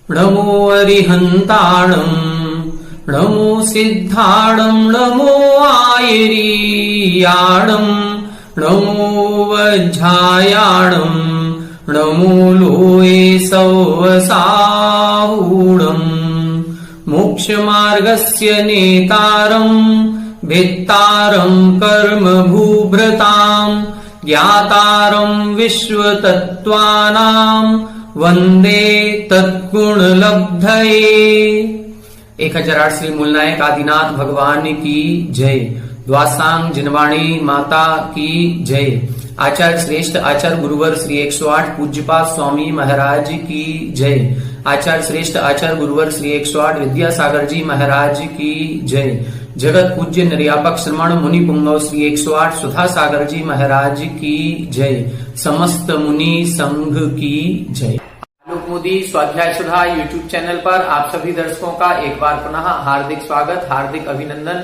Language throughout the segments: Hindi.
नमो अरिहन्ताणम् नमो सिद्धाणम् नमो आयरीयाणम् नमो वज्झायाणम् नमो लोये सौवसाहूणम् मोक्षमार्गस्य नेतारम् भेत्तारम् कर्मभूभृताम् ज्ञातारम् विश्वतत्त्वानाम् वंदे तत्गुणलब्धये। 1008 श्री मूलनायक आदिनाथ भगवान की जय। द्वासांग जिनवाणी माता की जय। आचार्य श्रेष्ठ आचार्य गुरुवर श्री 108 पूज्यपाद स्वामी महाराज की जय। आचार्य श्रेष्ठ आचार्य गुरुवर श्री 108 विद्यासागर जी महाराज की जय। जगत पूज्य निर्यापक श्रमण मुनि पुंगव श्री 108 सुधा सागर जी महाराज की जय। समस्त मुनि संघ की जय। आलोक मोदी स्वाध्याय सुधा यूट्यूब चैनल पर आप सभी दर्शकों का एक बार पुनः हार्दिक स्वागत, हार्दिक अभिनंदन।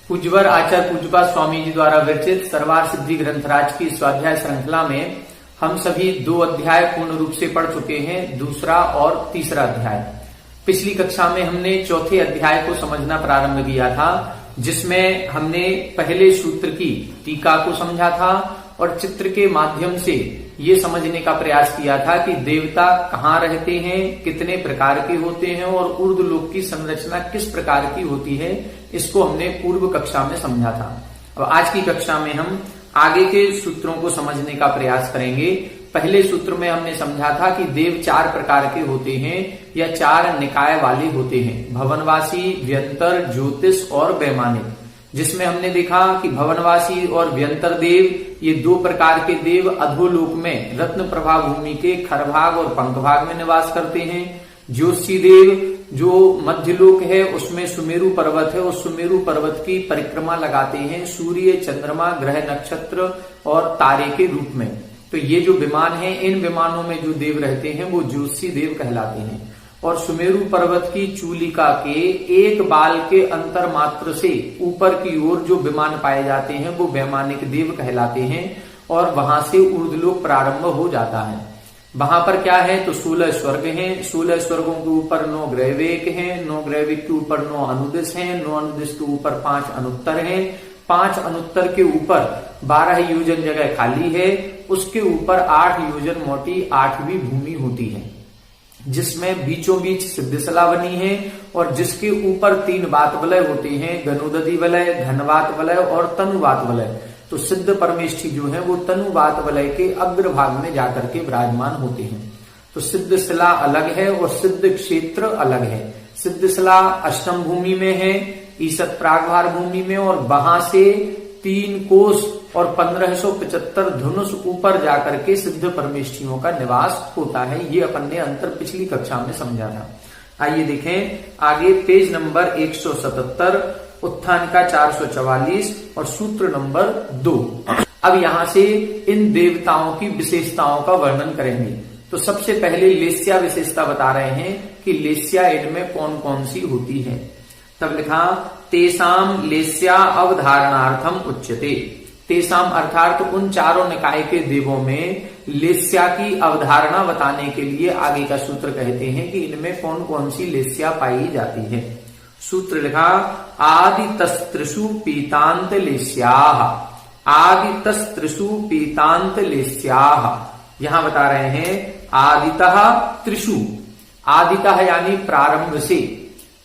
पूज्यवर आचार्य पूज्यपाद स्वामी जी द्वारा विरचित सर्वार्थ सिद्धि ग्रंथराज की स्वाध्याय श्रृंखला में हम सभी 2 अध्याय पूर्ण रूप से पढ़ चुके हैं, दूसरा और तीसरा अध्याय। पिछली कक्षा में हमने चौथे अध्याय को समझना प्रारंभ किया था, जिसमें हमने पहले सूत्र की टीका को समझा था और चित्र के माध्यम से ये समझने का प्रयास किया था कि देवता कहाँ रहते हैं, कितने प्रकार के होते हैं और ऊर्ध्वलोक की संरचना किस प्रकार की होती है, इसको हमने पूर्व कक्षा में समझा था। अब आज की कक्षा में हम आगे के सूत्रों को समझने का प्रयास करेंगे। पहले सूत्र में हमने समझा था कि देव 4 प्रकार के होते हैं या 4 निकाय वाले होते हैं, भवनवासी, व्यंतर, ज्योतिष और वैमानिक। जिसमें हमने देखा कि भवनवासी और व्यंतर देव ये 2 प्रकार के देव अधोलोक में रत्न प्रभा भूमि के खरभाग और पंखभाग में निवास करते हैं। ज्योतिषी देव जो मध्यलोक है उसमें सुमेरु पर्वत है, उस सुमेरु पर्वत की परिक्रमा लगाते हैं सूर्य, चंद्रमा, ग्रह, नक्षत्र और तारे के रूप में। तो ये जो विमान है, इन विमानों में जो देव रहते हैं वो ज्योतिषी देव कहलाते हैं। और सुमेरु पर्वत की चूलिका के एक बाल के अंतर मात्र से ऊपर की ओर जो विमान पाए जाते हैं वो वैमानिक देव कहलाते हैं और वहां से ऊर्ध्वलोक प्रारंभ हो जाता है। वहां पर क्या है तो 16 स्वर्ग हैं, 16 स्वर्गों के ऊपर 9 ग्रहवेक हैं, 9 ग्रहवेक के ऊपर 9 अनुदिश हैं, 9 अनुदिश के ऊपर 5 अनुत्तर हैं, 5 अनुत्तर के ऊपर 12 योजन जगह खाली है, उसके ऊपर 8 योजन मोटी 8वीं भूमि होती है, जिसमें बीचों बीच सिद्धशिला बनी है और जिसके ऊपर 3 वात वलय होते हैं, गनुदधि वलय, घनवात वलय और तनुवात वलय। तो सिद्ध परमेष्ठी जो है वो तनुवात वलय के अग्रभाग में जाकर के विराजमान होते हैं। तो सिद्धशिला अलग है और सिद्ध क्षेत्र अलग है। सिद्धशिला अष्टम भूमि में है, ईसत प्रागभार भूमि में, और वहां से 3 कोस और 1575 धनुष ऊपर जाकर के सिद्ध परमेष्ठियों का निवास होता है। ये अपन ने अंतर पिछली कक्षा में समझा था। आइए देखें आगे पेज नंबर 177, उत्थान का 444 और सूत्र नंबर 2। अब यहां से इन देवताओं की विशेषताओं का वर्णन करेंगे। तो सबसे पहले लेस्या विशेषता बता रहे हैं कि लेस्या इनमें कौन कौन सी होती है। तब लिखा तेसाम लेस्या अवधारणार्थम उच्यते। तेसाम अर्थात उन 4 निकाय के देवों में लेस्या की अवधारणा बताने के लिए आगे का सूत्र कहते हैं कि इनमें कौन कौन सी लेस्या पाई जाती है। सूत्र लिखा आदितस्त्रिषु पीतांत लेस्याः। आदितस्त्रिषु पीतांत लेस्याः। यहां बता रहे हैं आदितः त्रिषु। आदितः यानी प्रारंभ से।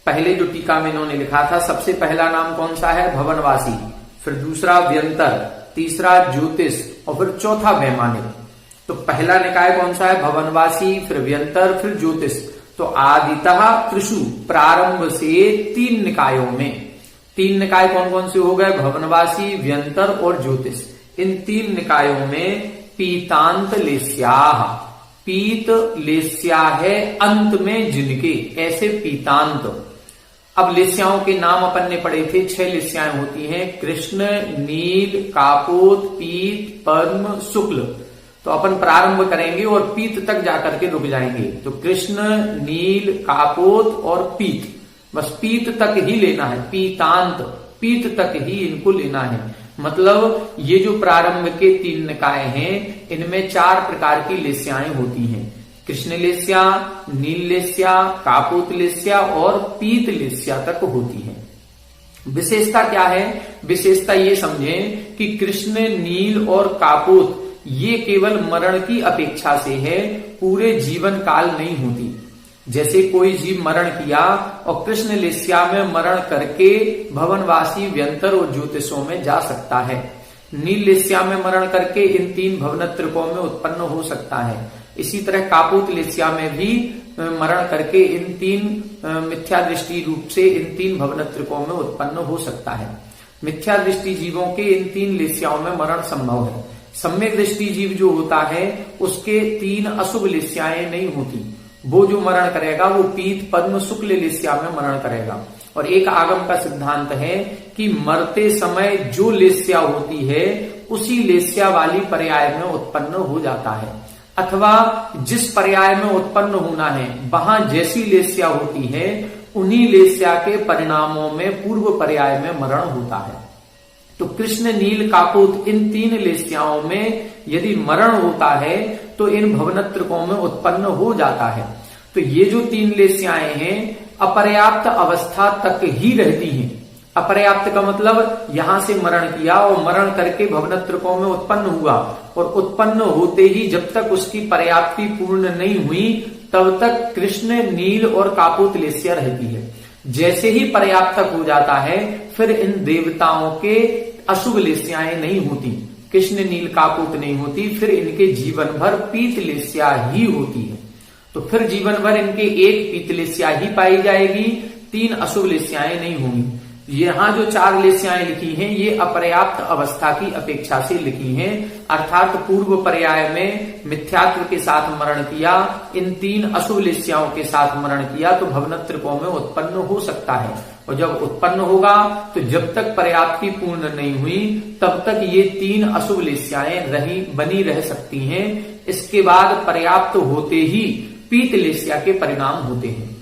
पहले जो टीका में इन्होंने लिखा था सबसे पहला नाम कौन सा है, भवनवासी, फिर दूसरा व्यंतर, तीसरा ज्योतिष और फिर चौथा वैमानिक। तो पहला निकाय कौन सा है, भवनवासी, फिर व्यंतर, फिर ज्योतिष। तो आदितः त्रिषु प्रारंभ से 3 निकायों में। 3 निकाय कौन कौन से हो गए, भवनवासी, व्यंतर और ज्योतिष। इन 3 निकायों में पीतांत लेस्याः। पीत लेस्या है अंत में जिनके, ऐसे पीतांत। अब लेस्याओं के नाम अपन ने पढ़े थे, 6 लेस्याएं होती हैं, कृष्ण, नील, कापोत, पीत, पद्म, शुक्ल। तो अपन प्रारंभ करेंगे और पीत तक जाकर के रुक जाएंगे। तो कृष्ण, नील, कापोत और पीत, बस पीत तक ही लेना है। पीतांत, पीत तक ही इनको लेना है। मतलब ये जो प्रारंभ के 3 निकाय हैं, इनमें 4 प्रकार की लेस्याएं होती हैं। कृष्ण लेस्या, नील लेस्या, कापोत लेस्या और पीत लेस्या तक होती है। विशेषता क्या है? विशेषता ये समझें कि कृष्ण, नील और कापोत ये केवल मरण की अपेक्षा से है, पूरे जीवन काल नहीं होती। जैसे कोई जीव मरण किया और कृष्ण लेस्या में मरण करके भवनवासी व्यंतर और ज्योतिषों में जा सकता है, नील लेस्या में मरण करके इन 3 भवनत्रिकों में उत्पन्न हो सकता है। इसी तरह कापोत लेस्या में भी मरण करके इन 3 मिथ्या दृष्टि रूप से इन 3 भवनत्रिकों में उत्पन्न हो सकता है। मिथ्या दृष्टि जीवों के इन 3 लेस्याओं में मरण संभव है। सम्यक दृष्टि जीव जो होता है उसके 3 अशुभ लेस्याएं नहीं होती। वो जो मरण करेगा वो पीत, पद्म, शुक्ल लेस्या में मरण करेगा। और एक आगम का सिद्धांत है कि मरते समय जो लेस्या होती है उसी लेस्या वाली पर्याय में उत्पन्न हो जाता है, अथवा जिस पर्याय में उत्पन्न होना है वहां जैसी लेस्या होती है उन्हीं लेस्या के परिणामों में पूर्व पर्याय में मरण होता है। तो कृष्ण, नील, कापोत इन 3 लेस्याओं में यदि मरण होता है तो इन भवनत्रिकों में उत्पन्न हो जाता है। तो ये जो 3 लेस्याएं हैं अपर्याप्त अवस्था तक ही रहती हैं। अपर्याप्त का मतलब यहां से मरण किया और मरण करके भवनत्रिकों में उत्पन्न हुआ और उत्पन्न होते ही जब तक उसकी पर्याप्ति पूर्ण नहीं हुई तब तक कृष्ण, नील और कापोत लेस्या रहती है। जैसे ही पर्याप्त तक हो जाता है फिर इन देवताओं के अशुभ लेस्याएं नहीं होती, कृष्ण, नील, कापोत नहीं होती, फिर इनके जीवन भर पीत लेस्या ही होती है। तो फिर जीवन भर इनके एक पीत लेस्या ही पाई जाएगी, 3 अशुभ लेस्याएं नहीं होंगी। यहां जो 4 लेस्याएं लिखी हैं ये अपर्याप्त अवस्था की अपेक्षा से लिखी हैं, अर्थात पूर्व पर्याय में मिथ्यात्व के साथ मरण किया, इन 3 अशुभ लेस्याओं के साथ मरण किया तो भवनत्रिकों में उत्पन्न हो सकता है। और जब उत्पन्न होगा तो जब तक पर्याप्ति पूर्ण नहीं हुई तब तक ये 3 अशुभ लेस्याएं बनी रह सकती हैं। इसके बाद पर्याप्त होते ही पीत लेस्या के परिणाम होते हैं।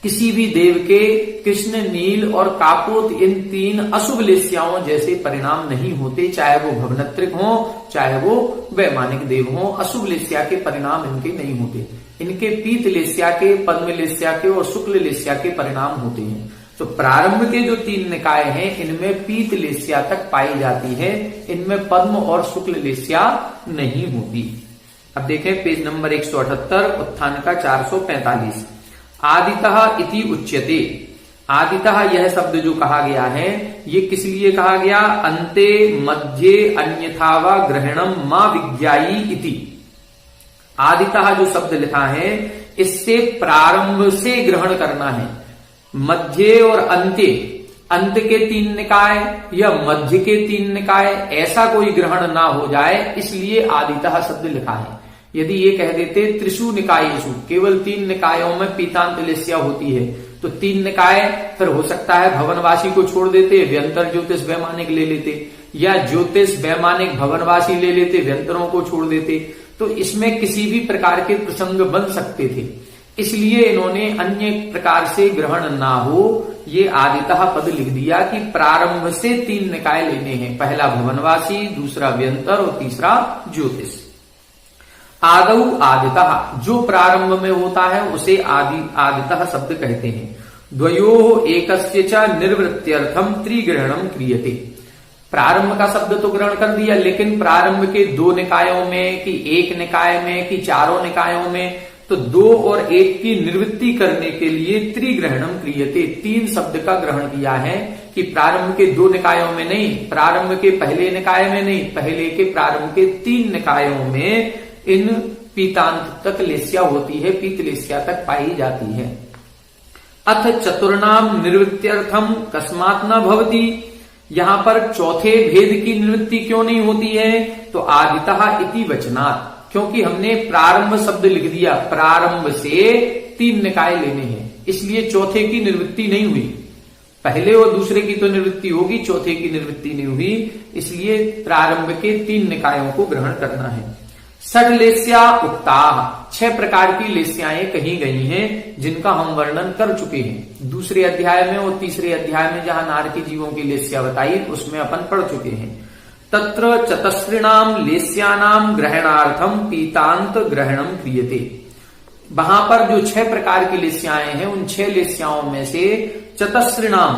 किसी भी देव के कृष्ण, नील और कापोत इन 3 अशुभ लेस्याओं जैसे परिणाम नहीं होते, चाहे वो भवनत्रिक हो चाहे वो वैमानिक देव हो, अशुभ लेस्या के परिणाम इनके नहीं होते। इनके पीत लेस्या के, पद्म लेस्या के और शुक्ल लेस्या के परिणाम होते हैं। तो प्रारंभ के जो 3 निकाय हैं इनमें पीत लेस्या तक पाई जाती है, इनमें पद्म और शुक्ल लेस्या नहीं होती। अब देखें पेज नंबर 178 उत्थान का 445। आदितः इति उच्यते। आदितः यह शब्द जो कहा गया है ये किस लिए कहा गया? अन्ते मध्य अन्यथावा ग्रहणम मा विज्ञायी इति। आदितः जो शब्द लिखा है इससे प्रारंभ से ग्रहण करना है। मध्य और अंत्य, अंत के 3 निकाय या मध्य के 3 निकाय, ऐसा कोई ग्रहण ना हो जाए इसलिए आदितः शब्द लिखा है। यदि ये कह देते त्रिषु निकायेषु, केवल 3 निकायों में पीतांत लेस्या होती है तो 3 निकाय, फिर हो सकता है भवनवासी को छोड़ देते, व्यंतर, ज्योतिष, वैमानिक ले लेते, या ज्योतिष, वैमानिक, भवनवासी ले लेते, व्यंतरों को छोड़ देते। तो इसमें किसी भी प्रकार के प्रसंग बन सकते थे, इसलिए इन्होंने अन्य प्रकार से ग्रहण ना हो ये आदितः पद लिख दिया कि प्रारंभ से 3 निकाय लेने हैं, पहला भवनवासी, दूसरा व्यंतर और तीसरा ज्योतिष। आदौ आदितः, जो प्रारंभ में होता है उसे आदितः शब्द कहते हैं। द्वयोः एकस्य च निर्वृत्त्यर्थम त्रिग्रहणम क्रियते। प्रारंभ का शब्द तो ग्रहण कर दिया, लेकिन प्रारंभ के 2 निकायों में कि 1 निकाय में कि चारों निकायों में, तो 2 और 1 की निवृत्ति करने के लिए त्रिग्रहणम क्रियते, 3 शब्द का ग्रहण किया है कि प्रारंभ के 2 निकायों में नहीं, प्रारंभ के पहले निकाय में नहीं, पहले के प्रारंभ के 3 निकायों में इन पीतांत तक लेस्या होती है, पीत लेस्या तक पाई जाती है। अथ चतुर्णाम निवृत्त्यर्थम कस्मात् न भवति। यहां पर चौथे भेद की निवृत्ति क्यों नहीं होती है? तो आदितः इति वचनात्, क्योंकि हमने प्रारंभ शब्द लिख दिया, प्रारंभ से 3 निकाय लेने हैं, इसलिए चौथे की निवृत्ति नहीं हुई। पहले और दूसरे की तो निवृत्ति होगी, चौथे की निवृत्ति नहीं हुई, इसलिए प्रारंभ के 3 निकायों को ग्रहण करना है। षड लेस्या उक्ता, 6 प्रकार की लेस्याएं कही गई हैं जिनका हम वर्णन कर चुके हैं। दूसरे अध्याय में और तीसरे अध्याय में जहां नारकी जीवों की लेस्या बताई उसमें अपन पढ़ चुके हैं। तत्र चतस्रिणाम लेस्यानाम ग्रहणार्थम पीतांत ग्रहणम क्रियते। वहां पर जो 6 प्रकार की लेस्याएं हैं, उन 6 लेस्याओं में से चतस्रिणाम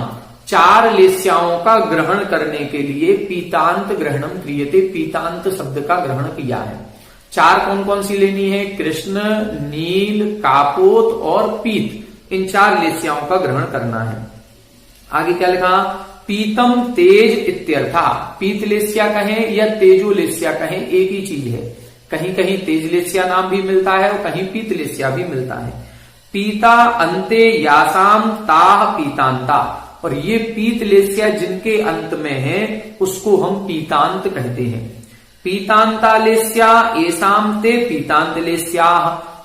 4 लेस्याओं का ग्रहण करने के लिए पीतांत ग्रहणम क्रियते, पीतांत शब्द का ग्रहण किया है। 4 कौन कौन सी लेनी है? कृष्ण, नील, कापोत और पीत, इन 4 लेस्याओं का ग्रहण करना है। आगे क्या लिखा? पीतम तेज इत्यर्था, पीत लेस्या कहें या तेजो लेस्या कहें, एक ही चीज है। कहीं कहीं तेज लेस्या नाम भी मिलता है और कहीं पीत लेस्या भी मिलता है। पीता अंते यासाम ताह पीतांता, और ये पीत लेस्या जिनके अंत में है उसको हम पीतांत कहते हैं। पीतांता लेस्या एसाम ते पीतांत लेस्या,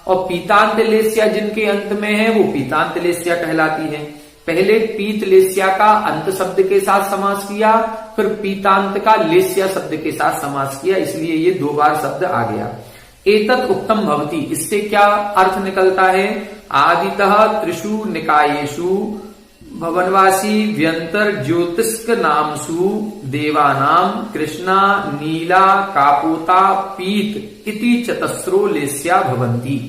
और पीतांत लेस्या जिनके अंत में है वो पीतांत लेस्या कहलाती है। पहले पीत लेस्या का अंत शब्द के साथ समास किया, फिर पीतांत का लेस्या शब्द के साथ समास किया, इसलिए ये 2 बार शब्द आ गया। एतत् उक्तम भवति, इससे क्या अर्थ निकलता है? आदितः त्रिषु निकायेषु भवनवासी व्यंतर ज्योतिष्क नामसु देवानाम कृष्णा नीला कापोता पीत इति चतस्रो लेस्या भवन्ति।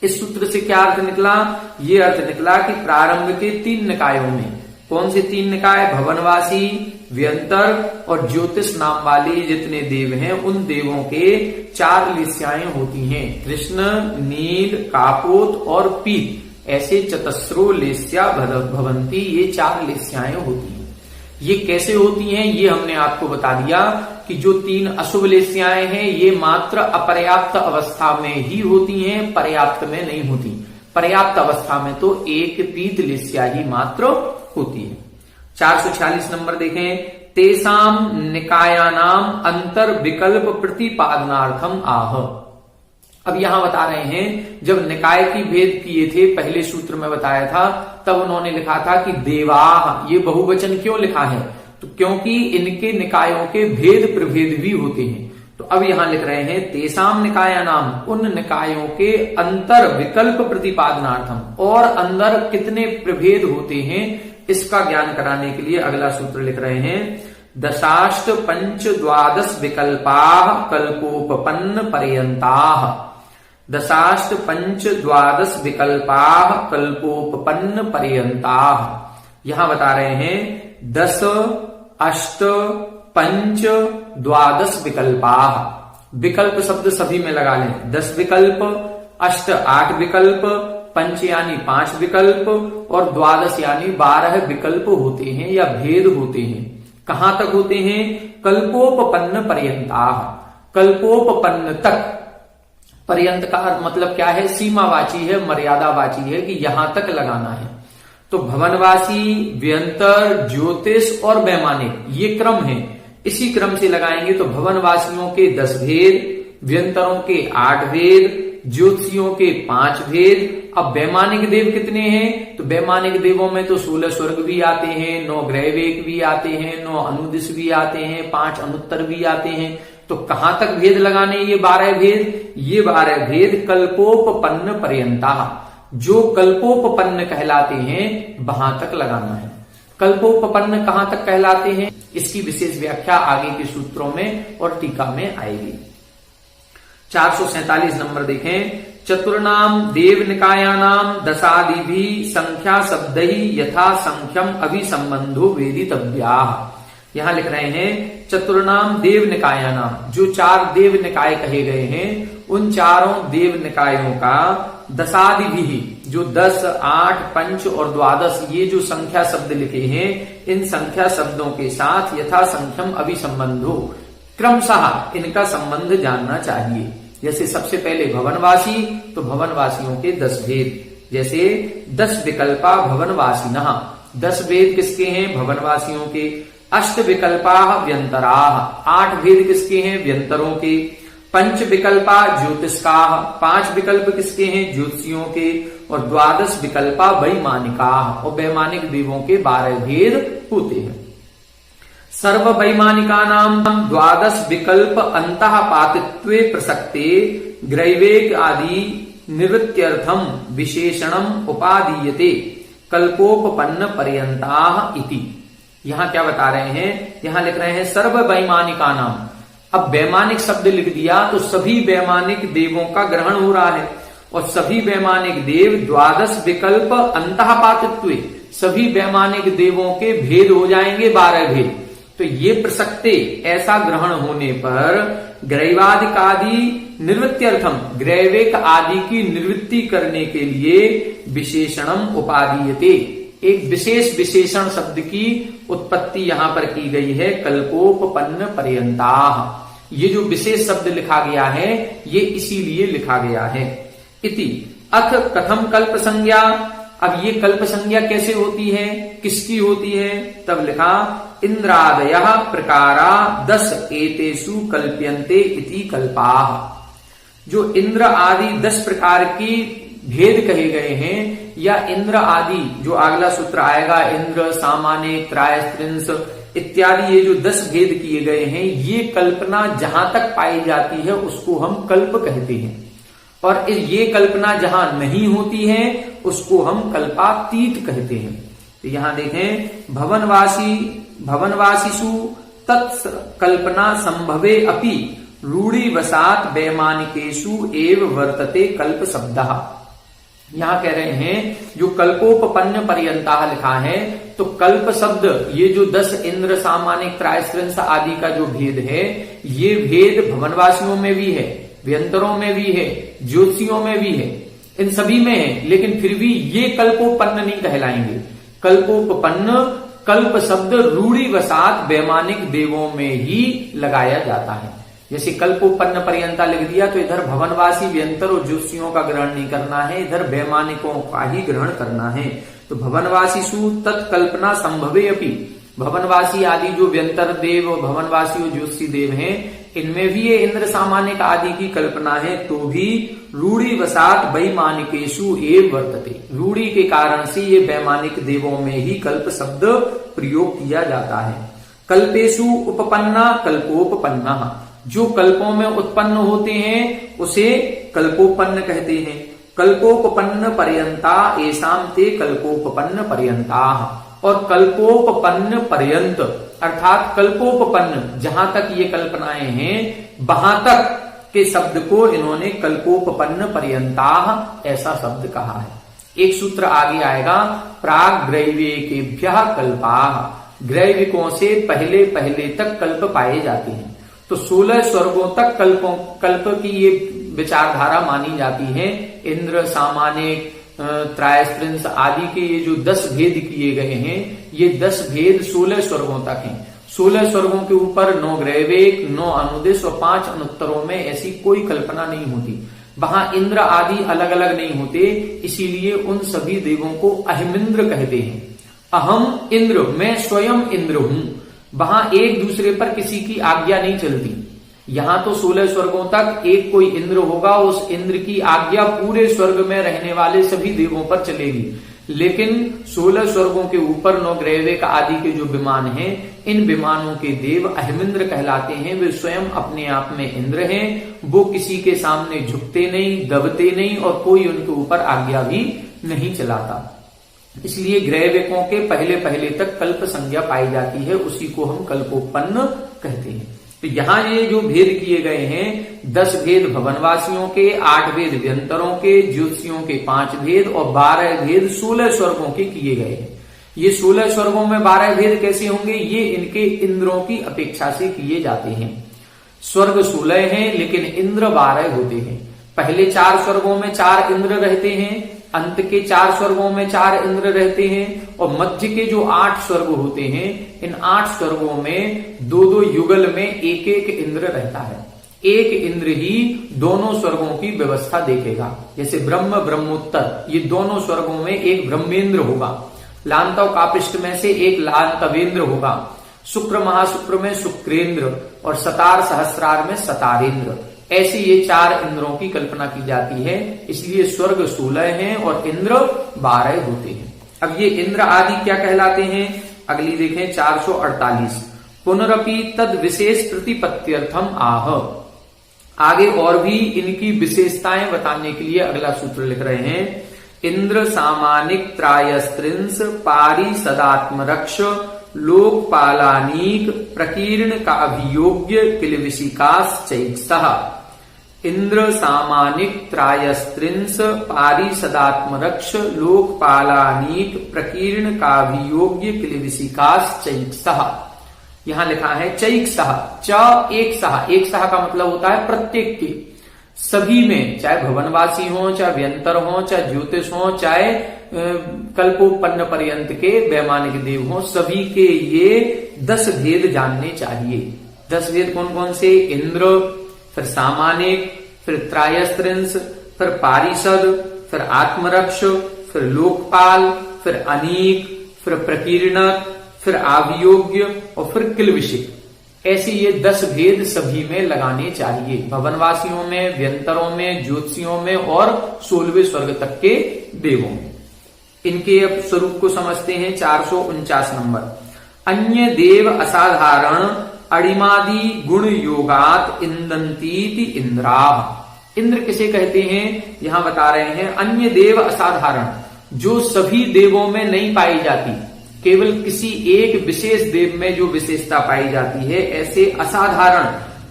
इस सूत्र से क्या अर्थ निकला? ये अर्थ निकला कि प्रारंभ के 3 निकायों में, कौन से 3 निकाय? भवनवासी, व्यंतर और ज्योतिष नाम वाले जितने देव हैं, उन देवों के 4 लेस्याएं होती हैं, कृष्ण, नील, कापोत और पीत, ऐसे चतस्रो लेस्या भवंती, ये 4 लेस्याएं होती हैं। ये कैसे होती हैं ये हमने आपको बता दिया कि जो 3 अशुभ लेस्याएं हैं ये मात्र अपर्याप्त अवस्था में ही होती हैं, पर्याप्त में नहीं होती। पर्याप्त अवस्था में तो एक पीत लेस्या ही मात्र होती है। 446 नंबर देखें, तेसाम निकायानाम अंतर विकल्प प्रतिपादनार्थम आह। अब यहां बता रहे हैं, जब निकाय की भेद किए थे पहले सूत्र में बताया था, तब उन्होंने लिखा था कि देवाह, ये बहुवचन क्यों लिखा है? तो क्योंकि इनके निकायों के भेद प्रभेद भी होते हैं। तो अब यहां लिख रहे हैं तेसाम निकाया नाम, उन निकायों के अंतर विकल्प प्रतिपादनार्थम, और अंदर कितने प्रभेद होते हैं इसका ज्ञान कराने के लिए अगला सूत्र लिख रहे हैं, दशाष्ट पंच द्वादश विकल्पा कल्पोपपन्न पर्यंताः। दशाष्ट पंच द्वादश विकल्पा कल्पोपपन्न पर्यंताः। यहां बता रहे हैं 10, 8, 5, 12 विकल्पा। विकल्प शब्द सभी में लगा लें। 10 विकल्प, 8 8 विकल्प, 5 यानी 5 विकल्प और 12 यानी 12 विकल्प होते हैं या भेद होते हैं। कहां तक होते हैं? कल्पोपपन्न पर्यंताः। कल्पोपपन्न तक, पर्यंत का मतलब क्या है? सीमावाची है, मर्यादावाची है कि यहां तक लगाना है। तो भवनवासी, व्यंतर, ज्योतिष और वैमानिक, ये क्रम है। इसी क्रम से लगाएंगे तो भवनवासियों के 10 भेद, व्यंतरों के 8 भेद, ज्योतिषियों के 5 भेद। अब वैमानिक देव कितने हैं? तो वैमानिक देवों में तो 16 स्वर्ग भी आते हैं, 9 ग्रहवेक भी आते हैं, 9 अनुदिश भी आते हैं, 5 अनुत्तर भी आते हैं। तो कहां तक भेद लगाने? ये 12 भेद, ये 12 भेद कल्पोपपन्न पर्यंता, जो कल्पोपपन्न कहलाते हैं वहां तक लगाना है। कल्पोपपन्न कहां तक कहलाते हैं इसकी विशेष व्याख्या आगे के सूत्रों में और टीका में आएगी। 447 नंबर देखें, चतुर्नाम देव निकायानाम दशादिभि संख्या शब्दैः यथा संख्यम अभिसंबंधो वेदितव्याः। यहां लिख रहे हैं चतुर्नाम देव निकायानाम, जो 4 देव निकाय कहे गए हैं उन चारों देव निकायों का दशादिभि, जो 10, 8, 5 और 12 ये जो संख्या शब्द लिखे हैं, इन संख्या शब्दों के साथ यथा संख्यम अभिसंबंधो, क्रमशः इनका संबंध जानना चाहिए। जैसे सबसे पहले भवनवासी, तो भवनवासियों के 10 भेद, जैसे 10 विकल्पा भवनवासिनः, 10 भेद किसके हैं? भवनवासियों के। 8 विकल्पा व्यंतराः, 8 भेद किसके हैं? व्यंतरों के। 5 विकल्पा ज्योतिष्काः, 5 विकल्प किसके हैं? ज्योतिषियों के। और 12 विकल्पा वैमानिकाः, और वैमानिक देवों के 12 भेद होते हैं। सर्व वैमानिकानाम 12 विकल्प अंतः पातित्वे प्रसक्ते ग्रैवेक आदि निवृत्त्यर्थम विशेषणम उपादीयते कल्पोपपन्न पर्यंताः इति। यहां क्या बता रहे हैं? यहां लिख रहे हैं सर्व वैमानिकानाम। अब वैमानिक शब्द लिख दिया तो सभी वैमानिक देवों का ग्रहण हो रहा है। और सभी वैमानिक देव द्वादश विकल्प अंतःपातित्व, सभी वैमानिक देवों के भेद हो जाएंगे 12 भेद। तो ये प्रसक्ते ऐसा ग्रहण होने पर ग्रैवादिकादि निवृत्त्यर्थम, ग्रैवेक आदि की निवृत्ति करने के लिए विशेषणम उपादीयते, एक विशेष विशेषण शब्द की उत्पत्ति यहां पर की गई है, कल्पोपपन्न पर्यंता। ये जो विशेष शब्द लिखा गया है ये इसीलिए लिखा गया है। इति अथ कथम कल्प संज्ञा, अब ये कल्प संज्ञा कैसे होती है, किसकी होती है, तब लिखा इंद्रादय प्रकारा 10 एतेषु कल्प्यन्ते इति कल्पाः। जो इंद्र आदि 10 प्रकार की भेद कहे गए हैं, या इंद्र आदि जो अगला सूत्र आएगा, इंद्र सामान्य त्रायस्त्रिंश इत्यादि, ये जो 10 भेद किए गए हैं, ये कल्पना जहां तक पाई जाती है उसको हम कल्प कहते हैं, और ये कल्पना जहां नहीं होती है उसको हम कल्पातीत कहते हैं। तो यहां देखें, भवनवासीषु तत्कल्पना संभवे अपि रूढ़िवशात् वैमानिकेषु एव वर्तते कल्प शब्दः। यहां कह रहे हैं जो कल्पोपपन्न पर्यंता लिखा है, तो कल्प शब्द ये जो 10 इंद्र सामान्य त्रायस्त्रिंश आदि का जो भेद है, ये भेद भवनवासियों में भी है, व्यंतरों में भी है, ज्योतिषियों में भी है, इन सभी में है, लेकिन फिर भी ये कल्पोपन्न नहीं कहलाएंगे। कल्पोपपन्न कल्प शब्द रूढ़िवशात् वैमानिक देवों में ही लगाया जाता है। जैसे कल्पोपन्न पर्यंता लिख दिया तो इधर भवनवासी व्यंतर और ज्योतिषियों का ग्रहण नहीं करना है, इधर वैमानिकों का ही ग्रहण करना है। तो भवनवासीषु तत्कल्पना संभवे अपि, भवनवासी आदि जो व्यंतर देव, भवनवासी और ज्योतिषी देव हैं, इनमें भी ये इंद्र सामान्य आदि की कल्पना है, तो भी रूढ़िवशात् वैमानिकेषु एव वर्तते, रूढ़ि के कारण से ये वैमानिक देवों में ही कल्प शब्द प्रयोग किया जाता है। कल्पेषु उपपन्ना कल्पोपपन्ना, जो कल्पों में उत्पन्न होते हैं उसे कल्पोपन्न कहते हैं। कल्पोपपन्न पर्यंता एषां ते कल्पोपपन्न पर्यंता, और कल्पोपपन्न पर्यंत अर्थात कल्पोपपन्न जहां तक ये कल्पनाएं हैं वहां तक के शब्द को इन्होंने कल्पोपपन्न पर्यंता ऐसा शब्द कहा है। एक सूत्र आगे आएगा, प्राग ग्रैवेकेभ्यः कल्पाः, ग्रैविकों से पहले पहले तक कल्प पाए जाते हैं। तो 16 स्वर्गों तक कल्प की ये विचारधारा मानी जाती है। इंद्र सामान्य त्रायस्त्रिंश आदि के ये जो 10 भेद किए गए हैं, ये 10 भेद 16 स्वर्गों तक हैं। 16 स्वर्गों के ऊपर 9 ग्रैवेक, 9 अनुदिश और 5 अनुत्तरों में ऐसी कोई कल्पना नहीं होती। वहां इंद्र आदि अलग अलग नहीं होते, इसीलिए उन सभी देवों को अहमिंद्र कहते हैं। अहम इंद्र, मैं स्वयं इंद्र हूं। वहां एक दूसरे पर किसी की आज्ञा नहीं चलती। यहां तो 16 स्वर्गों तक एक कोई इंद्र होगा, उस इंद्र की आज्ञा पूरे स्वर्ग में रहने वाले सभी देवों पर चलेगी। लेकिन 16 स्वर्गों के ऊपर 9 ग्रैवेक आदि के जो विमान हैं, इन विमानों के देव अहमिंद्र कहलाते हैं। वे स्वयं अपने आप में इंद्र हैं, वो किसी के सामने झुकते नहीं, दबते नहीं, और कोई उनके ऊपर आज्ञा भी नहीं चलाता। इसलिए ग्रैवेकों के पहले पहले तक कल्प संज्ञा पाई जाती है, उसी को हम कल्पोपन्न कहते हैं। तो यहां ये जो भेद किए गए हैं, 10 भेद भवनवासियों के, 8 भेद व्यंतरों के, ज्योतिषियों के 5 भेद और 12 भेद 16 स्वर्गों के किए गए हैं। ये 16 स्वर्गों में 12 भेद कैसे होंगे, ये इनके इंद्रों की अपेक्षा से किए जाते हैं। स्वर्ग 16 हैं लेकिन इंद्र 12 होते हैं। पहले 4 स्वर्गों में 4 इंद्र रहते हैं, अंत के 4 स्वर्गों में 4 इंद्र रहते हैं, और मध्य के जो 8 स्वर्ग होते हैं, इन 8 स्वर्गों में 2-2 युगल में एक एक इंद्र रहता है। एक इंद्र ही दोनों स्वर्गों की व्यवस्था देखेगा। जैसे ब्रह्म ब्रह्मोत्तर, ये दोनों स्वर्गों में एक ब्रह्मेंद्र होगा, लांतव कापिष्ट में से एक लांतवेंद्र होगा, शुक्र महाशुक्र में शुक्रेंद्र और सतार सहस्रार में सतारेंद्र। ऐसी ये 4 इंद्रों की कल्पना की जाती है। इसलिए स्वर्ग 16 हैं और इंद्र 12 होते हैं। अब ये इंद्र आदि क्या कहलाते हैं, अगली देखें 448। पुनरपि तद विशेष प्रतिपत्त्यर्थम आह, आगे और भी इनकी विशेषताएं बताने के लिए अगला सूत्र लिख रहे हैं। इंद्र सामानिक त्रायस्त्रिंश पारिषदात्मरक्ष लोकपालानीक प्रकीर्ण का अभियोग्य किलविशिकाश्चैत्सः। इंद्र सामानिक त्रायस्त्रिंस पारिषदात्मरक्ष लोकपालानीक प्रकीर्ण काभियोग्य किलविशिकास चैक्सः। यहां लिखा है चैक्सः, च एक सह, एक सह का मतलब होता है प्रत्येक के, सभी में, चाहे भवनवासी हो, चाहे व्यंतर हो, चाहे ज्योतिष हो, चाहे कल्पोपन्न पर्यंत के वैमानिक देव हो, सभी के ये 10 भेद जानने चाहिए। 10 भेद कौन कौन से? इंद्र, फिर सामानिक, फिर त्रायस्त्रिंस, फिर पारिषद, फिर आत्मरक्ष, फिर लोकपाल, फिर अनीक, फिर प्रकीर्णक, फिर आभियोग्य और फिर किलविशिक। ऐसे ये 10 भेद सभी में लगाने चाहिए, भवनवासियों में, व्यंतरों में, ज्योतिषियों में और 16वें स्वर्ग तक के देवों में। इनके अब स्वरूप को समझते हैं। 449 नंबर। अन्य देव असाधारण अणिमादि गुण योगात इंदंतीति इंद्राः। इंद्र किसे कहते हैं यहां बता रहे हैं। अन्य देव असाधारण, जो सभी देवों में नहीं पाई जाती, केवल किसी एक विशेष देव में जो विशेषता पाई जाती है, ऐसे असाधारण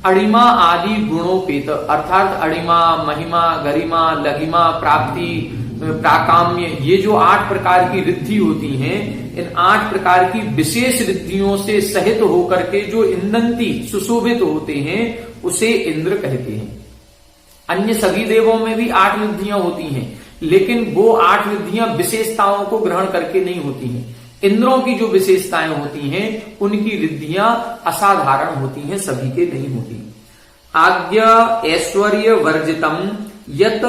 अणिमा आदि गुणोपेत, अर्थात अणिमा, महिमा, गरिमा, लघिमा, प्राप्ति, प्राकाम्य, ये जो 8 प्रकार की रिद्धि होती हैं, इन 8 प्रकार की विशेष रिद्धियों से सहित होकर के जो इंदंती सुशोभित होते हैं, उसे इंद्र कहते हैं। अन्य सभी देवों में भी 8 रिद्धियां होती हैं, लेकिन वो 8 रिद्धियां विशेषताओं को ग्रहण करके नहीं होती हैं। इंद्रों की जो विशेषताएं होती हैं, उनकी रिद्धियां असाधारण होती हैं, सभी के नहीं होती। आज्ञा ऐश्वर्य वर्जितम यत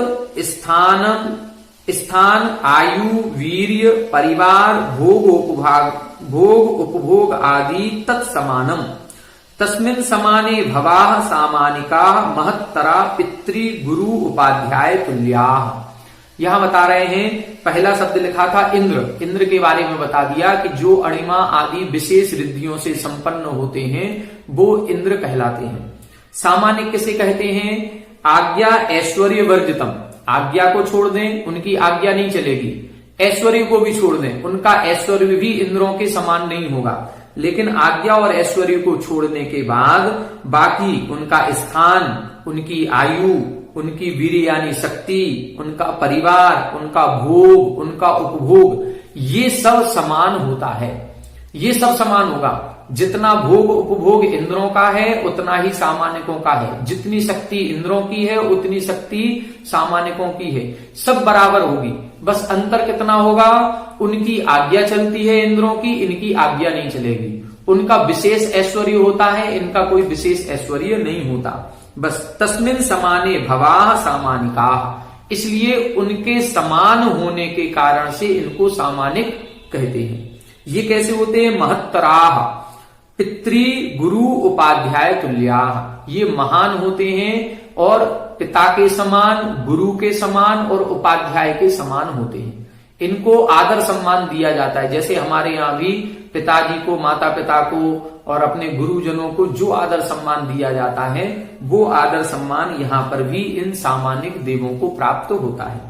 स्थान आयु वीर्य परिवार भोग उपभोग आदि तत्समानम तस्मिन् समाने भवाः सामानिकाः महत्तरा पितृ गुरु उपाध्याय तुल्याः। यहां बता रहे हैं, पहला शब्द लिखा था इंद्र, इंद्र के बारे में बता दिया कि जो अणिमा आदि विशेष रिद्धियों से संपन्न होते हैं वो इंद्र कहलाते हैं। सामान्य किसे कहते हैं? आज्ञा ऐश्वर्य वर्जितम, आज्ञा को छोड़ दें, उनकी आज्ञा नहीं चलेगी। ऐश्वर्य को भी छोड़ दें, उनका ऐश्वर्य भी इंद्रों के समान नहीं होगा। लेकिन आज्ञा और ऐश्वर्य को छोड़ने के बाद बाकी उनका स्थान, उनकी आयु, उनकी वीर यानी शक्ति, उनका परिवार, उनका भोग, उनका उपभोग, ये सब समान होता है। ये सब समान होगा। जितना भोग उपभोग इंद्रों का है उतना ही सामान्यकों का है। जितनी शक्ति इंद्रों की है उतनी शक्ति सामान्यकों की है। सब बराबर होगी, बस अंतर कितना होगा? उनकी आज्ञा चलती है इंद्रों की, इनकी आज्ञा नहीं चलेगी। उनका विशेष ऐश्वर्य होता है, इनका कोई विशेष ऐश्वर्य नहीं होता। बस तस्मिन् समाने भवाः सामानिकाः, इसलिए उनके समान होने के कारण से इनको सामानिक कहते हैं। ये कैसे होते हैं? महत्तराः पितृ गुरु उपाध्याय तुल्याः, ये महान होते हैं और पिता के समान, गुरु के समान और उपाध्याय के समान होते हैं। इनको आदर सम्मान दिया जाता है। जैसे हमारे यहाँ भी पिताजी को, माता पिता को और अपने गुरुजनों को जो आदर सम्मान दिया जाता है, वो आदर सम्मान यहाँ पर भी इन सामानिक देवों को प्राप्त होता है।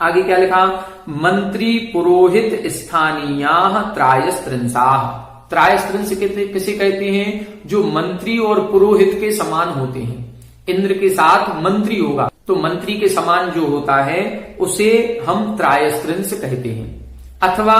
आगे क्या लिखा? मंत्री पुरोहित स्थानीयाः त्रायस्त्रिंसाः। त्रायस्त्रिंस किसे कहते हैं? जो मंत्री और पुरोहित के समान होते हैं। इंद्र के साथ मंत्री होगा तो मंत्री के समान जो होता है उसे हम त्रायस्त्रिंस कहते हैं। अथवा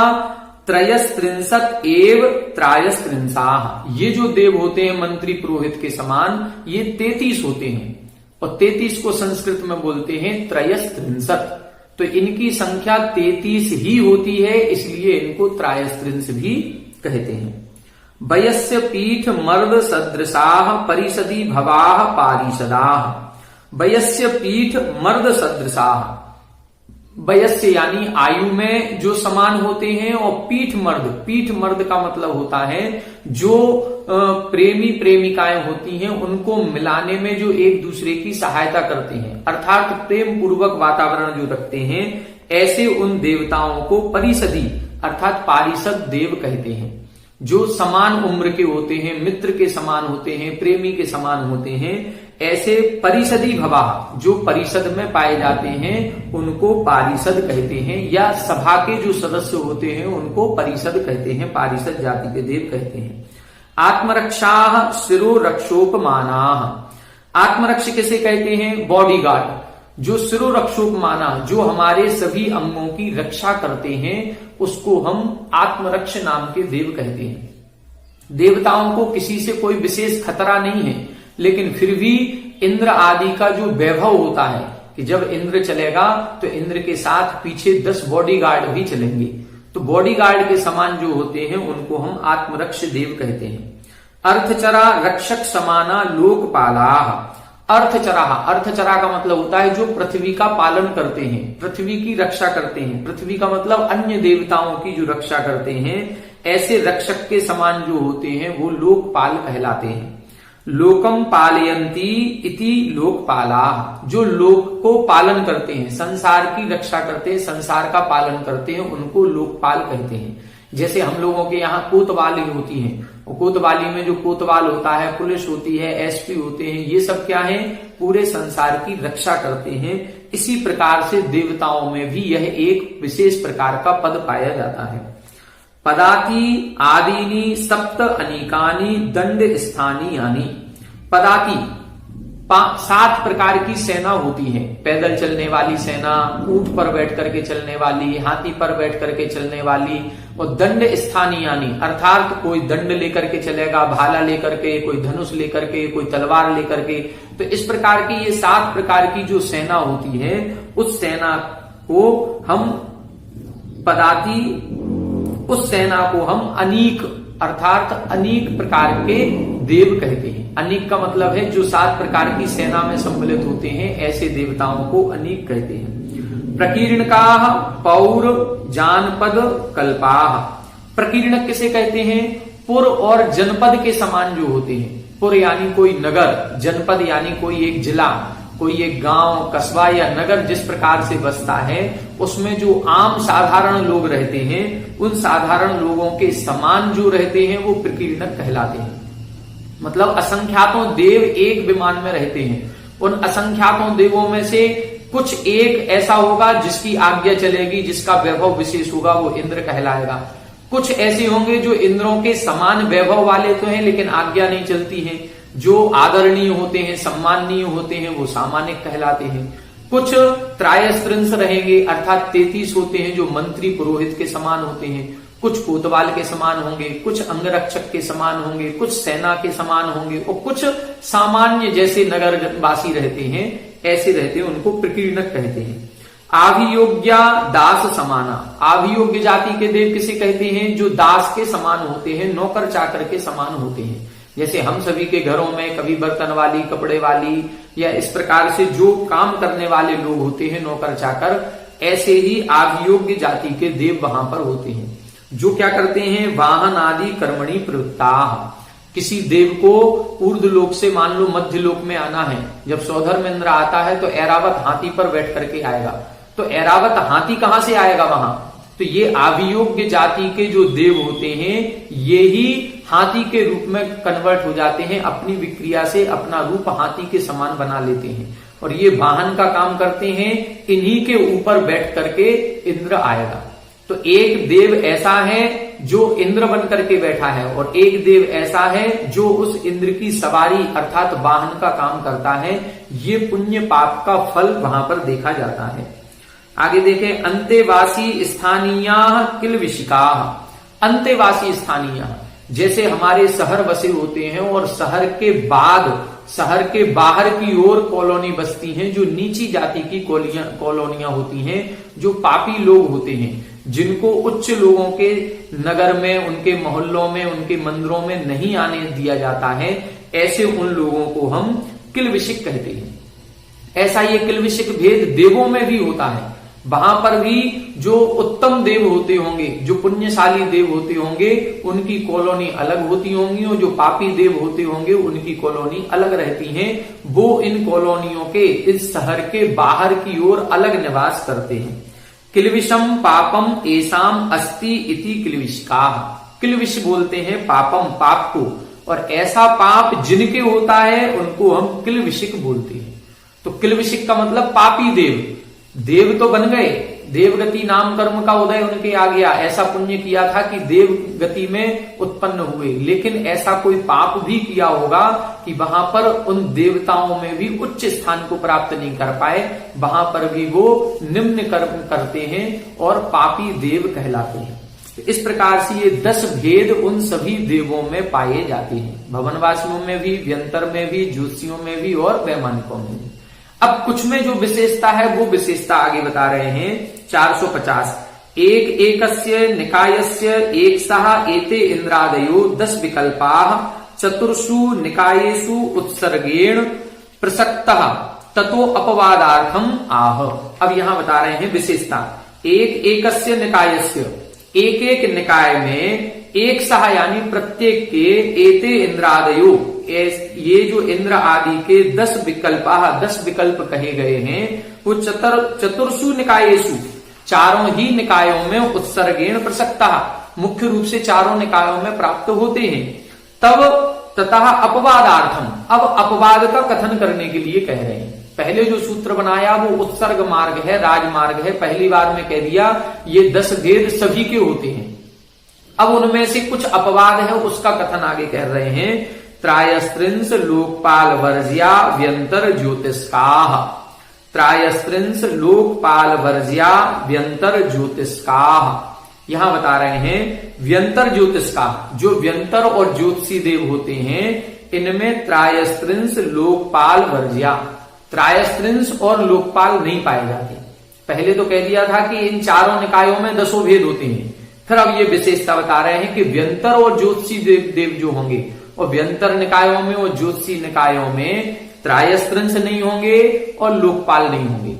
त्रयस्त्रिंशत एव त्रायस्त्रिंसाः, ये जो देव होते हैं मंत्री पुरोहित के समान, ये 33 होते हैं और 33 को संस्कृत में बोलते हैं त्रयस्त्रिंशत। तो इनकी संख्या 33 ही होती है, इसलिए इनको त्रायस्त्रिंस भी कहते हैं। वयस्य पीठ मर्द सदृशाः परिषदि भवाः पारिषदाः। वयस्य पीठ मर्द सदृशाः, वयस्य यानी आयु में जो समान होते हैं, और पीठ मर्द, पीठ मर्द का मतलब होता है जो प्रेमी प्रेमिकाएं होती हैं उनको मिलाने में जो एक दूसरे की सहायता करते हैं, अर्थात प्रेम पूर्वक वातावरण जो रखते हैं, ऐसे उन देवताओं को परिषदी अर्थात पारिषद देव कहते हैं। जो समान उम्र के होते हैं, मित्र के समान होते हैं, प्रेमी के समान होते हैं, ऐसे परिषदी भवा जो परिषद में पाए जाते हैं उनको पारिषद कहते हैं। या सभा के जो सदस्य होते हैं उनको परिषद कहते हैं, पारिषद जाति के देव कहते हैं। आत्मरक्षाः शिरो रक्षोपमानाः। आत्मरक्ष किसे कहते हैं? बॉडीगार्ड, जो शिरोरक्षक माना, जो हमारे सभी अंगों की रक्षा करते हैं, उसको हम आत्मरक्ष नाम के देव कहते हैं। देवताओं को किसी से कोई विशेष खतरा नहीं है, लेकिन फिर भी इंद्र आदि का जो वैभव होता है कि जब इंद्र चलेगा तो इंद्र के साथ पीछे 10 बॉडीगार्ड भी चलेंगे, तो बॉडीगार्ड के समान जो होते हैं उनको हम आत्मरक्ष देव कहते हैं। अर्थचरा रक्षक समाना लोकपाला। अर्थचरा, अर्थचरा का मतलब होता है जो पृथ्वी का पालन करते हैं, पृथ्वी की रक्षा करते हैं। पृथ्वी का मतलब अन्य देवताओं की जो रक्षा करते हैं, ऐसे रक्षक के समान जो होते हैं वो लोकपाल कहलाते हैं। लोकम पालयंती इति लोकपाला, जो लोक को पालन करते हैं, संसार की रक्षा करते हैं, संसार का पालन करते हैं, उनको लोकपाल कहते हैं। जैसे हम लोगों के यहाँ कोतवाली होती है, कोतवाली में जो कोतवाल होता है, पुलिस होती है, एसपी होते हैं, ये सब क्या है? पूरे संसार की रक्षा करते हैं। इसी प्रकार से देवताओं में भी यह एक विशेष प्रकार का पद पाया जाता है। पदाति आदीनी सप्त अनेकानी दंड स्थानीयानी। पदाति 7 प्रकार की सेना होती है, पैदल चलने वाली सेना, ऊंट पर बैठ करके चलने वाली, हाथी पर बैठ करके चलने वाली, और दंड स्थानीयानी अर्थात कोई दंड लेकर के चलेगा, भाला लेकर के, कोई धनुष लेकर के, कोई तलवार लेकर के। तो इस प्रकार की ये 7 प्रकार की जो सेना होती है, उस सेना को हम पदाति, उस सेना को हम अनीक अर्थात अनेक प्रकार के देव कहते हैं। अनेक का मतलब है जो 7 प्रकार की सेना में सम्मिलित होते हैं, ऐसे देवताओं को अनेक कहते हैं। प्रकीर्णकाः पौर जानपद कल्पाः। प्रकीर्णक किसे कहते हैं? पुर और जनपद के समान जो होते हैं। पुर यानी कोई नगर, जनपद यानी कोई एक जिला, कोई एक गांव, कस्बा या नगर जिस प्रकार से बसता है, उसमें जो आम साधारण लोग रहते हैं, उन साधारण लोगों के समान जो रहते हैं वो प्रकीर्णक कहलाते हैं। मतलब असंख्यातों देव एक विमान में रहते हैं, उन असंख्यातों देवों में से कुछ एक ऐसा होगा जिसकी आज्ञा चलेगी, जिसका वैभव विशेष होगा, वो इंद्र कहलाएगा। कुछ ऐसे होंगे जो इंद्रों के समान वैभव वाले तो हैं लेकिन आज्ञा नहीं चलती है, जो आदरणीय होते हैं, सम्माननीय होते हैं, वो सामान्य कहलाते हैं। कुछ त्रायस्त्रिंश रहेंगे अर्थात 33 होते हैं जो मंत्री पुरोहित के समान होते हैं, कुछ कोतवाल के समान होंगे, कुछ अंगरक्षक के समान होंगे, कुछ सेना के समान होंगे, और कुछ सामान्य जैसे नगरवासी रहते हैं ऐसे रहते हैं, उनको प्रकीर्णक कहते हैं। आभियोग्या दास समाना। आभियोग्य जाति के देव किसे कहते हैं? जो दास के समान होते हैं, नौकर चाकर के समान होते हैं। जैसे हम सभी के घरों में कभी बर्तन वाली, कपड़े वाली या इस प्रकार से जो काम करने वाले लोग होते हैं, नौकर चाकर, ऐसे ही आभियोग्य जाति के देव वहां पर होते हैं जो क्या करते हैं? वाहन आदि कर्मणि प्रवृत्ता। किसी देव को ऊर्ध्व लोक से मान लो मध्य लोक में आना है, जब सौधर्म इंद्र आता है तो ऐरावत हाथी पर बैठ करके आएगा, तो ऐरावत हाथी कहां से आएगा वहां? तो ये आभियोग्य जाति के जो देव होते हैं, ये ही हाथी के रूप में कन्वर्ट हो जाते हैं, अपनी विक्रिया से अपना रूप हाथी के समान बना लेते हैं, और ये वाहन का काम करते हैं। इन्हीं के ऊपर बैठ करके इंद्र आएगा। तो एक देव ऐसा है जो इंद्र बन करके बैठा है, और एक देव ऐसा है जो उस इंद्र की सवारी अर्थात वाहन का काम करता है। ये पुण्य पाप का फल वहां पर देखा जाता है। आगे देखें, अंतेवासी स्थानीय किलविशिका। अंतेवासी स्थानीय जैसे हमारे शहर बसे होते हैं और शहर के बाद शहर के बाहर की ओर कॉलोनी बसती हैं, जो नीची जाति की कॉलोनियां होती हैं, जो पापी लोग होते हैं, जिनको उच्च लोगों के नगर में, उनके मोहल्लों में, उनके मंदिरों में नहीं आने दिया जाता है, ऐसे उन लोगों को हम किलविशिक कहते हैं। ऐसा ये किलविशिक भेद देवों में भी होता है। वहां पर भी जो उत्तम देव होते होंगे, जो पुण्यशाली देव होते होंगे, उनकी कॉलोनी अलग होती होंगी, और जो पापी देव होते होंगे उनकी कॉलोनी अलग रहती हैं। वो इन कॉलोनियों के, इस शहर के बाहर की ओर अलग निवास करते हैं। किलविषम पापम एसाम अस्ति इति किलविषका। किलविष बोलते हैं पापम, पाप को, और ऐसा पाप जिनके होता है उनको हम किलविशिक बोलते हैं। तो किलविशिक का मतलब पापी देव। देव तो बन गए, देवगति नाम कर्म का उदय उनके आ गया, ऐसा पुण्य किया था कि देवगति में उत्पन्न हुए, लेकिन ऐसा कोई पाप भी किया होगा कि वहां पर उन देवताओं में भी उच्च स्थान को प्राप्त नहीं कर पाए, वहां पर भी वो निम्न कर्म करते हैं और पापी देव कहलाते हैं। इस प्रकार से ये 10 भेद उन सभी देवों में पाए जाते हैं, भवनवासियों में भी, व्यंतर में भी, ज्योतिषियों में भी और वैमानिकों में भी। अब कुछ में जो विशेषता है वो विशेषता आगे बता रहे हैं। 450 एक एकस्य निकायस्य एक सह एते इंद्रादयो 10 विकल्पा चतुर्षु निकायेषु उत्सर्गेण प्रसक्तः ततो अपवादार्थम आह। अब यहां बता रहे हैं विशेषता। एक एकस्य निकायस्य, एक एक निकाय में एक सह यानी प्रत्येक के एते इंद्रादयो, ये जो इंद्र आदि के 10 विकल्प कहे गए हैं, वो चतुर्षु निकायेषु, चारों ही निकायों में उत्सर्गेण प्रसक्ता, मुख्य रूप से चारों निकायों में प्राप्त होते हैं। तब ततः अपवादार्थम, अब अपवाद का कथन करने के लिए कह रहे हैं। पहले जो सूत्र बनाया वो उत्सर्ग मार्ग है, राजमार्ग है, पहली बार में कह दिया ये 10 भेद सभी के होते हैं। अब उनमें से कुछ अपवाद है, उसका कथन आगे कह रहे हैं। त्रायस्त्रिंश लोकपाल वर्ज्या व्यंतर ज्योतिष्काः, त्रायस्त्रिंश लोकपाल वर्ज्या व्यंतर ज्योतिष्काः। यहां बता रहे हैं व्यंतर ज्योतिष्काः, जो व्यंतर और ज्योतिषी देव होते हैं, इनमें त्रायस्त्रिंश लोकपाल वर्ज्या, त्रायस्त्रिंश और लोकपाल नहीं पाए जाते। पहले तो कह दिया था कि इन चारों निकायों में 10 भेद होते हैं, फिर अब ये विशेषता बता रहे हैं कि व्यंतर और ज्योतिषी देव जो होंगे, और व्यंतर निकायों में और ज्योतिषी निकायों में त्रायस्त्रिंश नहीं होंगे और लोकपाल नहीं होंगे।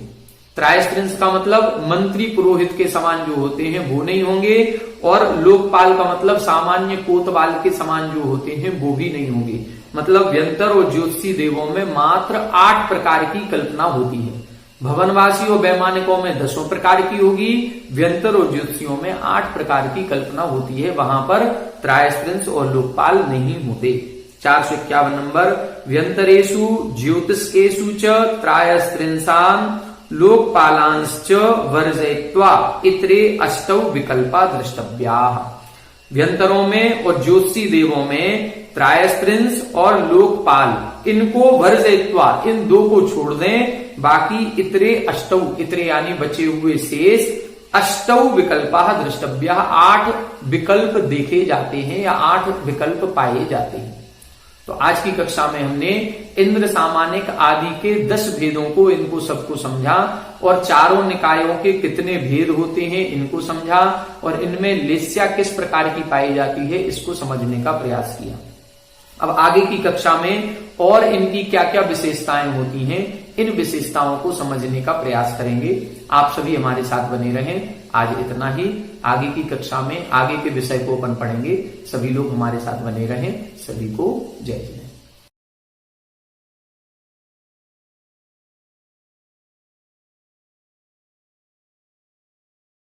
त्रायस्त्रिंश का मतलब मंत्री पुरोहित के समान जो होते हैं वो नहीं होंगे, और लोकपाल का मतलब सामान्य कोतवाल के समान जो होते हैं वो भी नहीं होंगे। मतलब व्यंतर और ज्योतिषी देवों में मात्र 8 प्रकार की कल्पना होती है। भवनवासी और वैमानिकों में 10 प्रकार की होगी, व्यंतर और ज्योतिषियों में 8 प्रकार की कल्पना होती है, वहां पर त्रायस्त्रिंश और लोकपाल नहीं होते। 451 नंबर। व्यंतरेषु ज्योतिष्केषु च त्रायस्त्रिंशान लोकपालांश्च वर्जयित्वा इतरे 8 विकल्पा द्रष्टव्याः। व्यंतरों में और ज्योतिषी देवों में त्रायस्त्रिंश और लोकपाल, इनको वर्जयित्वा, इन 2 को छोड़ दें, बाकी इतरे 8, इतरे यानी बचे हुए शेष 8 विकल्पा द्रष्टव्या, 8 विकल्प देखे जाते हैं या 8 विकल्प पाए जाते हैं। तो आज की कक्षा में हमने इंद्र सामानिक आदि के 10 भेदों को, इनको सबको समझा, और चारों निकायों के कितने भेद होते हैं इनको समझा, और इनमें लेस्या किस प्रकार की पाई जाती है इसको समझने का प्रयास किया। अब आगे की कक्षा में और इनकी क्या क्या विशेषताएं होती हैं, इन विशेषताओं को समझने का प्रयास करेंगे। आप सभी हमारे साथ बने रहें। आज इतना ही। आगे की कक्षा में आगे के विषय को अपन पढ़ेंगे। सभी लोग हमारे साथ बने रहें। सभी को जय जय।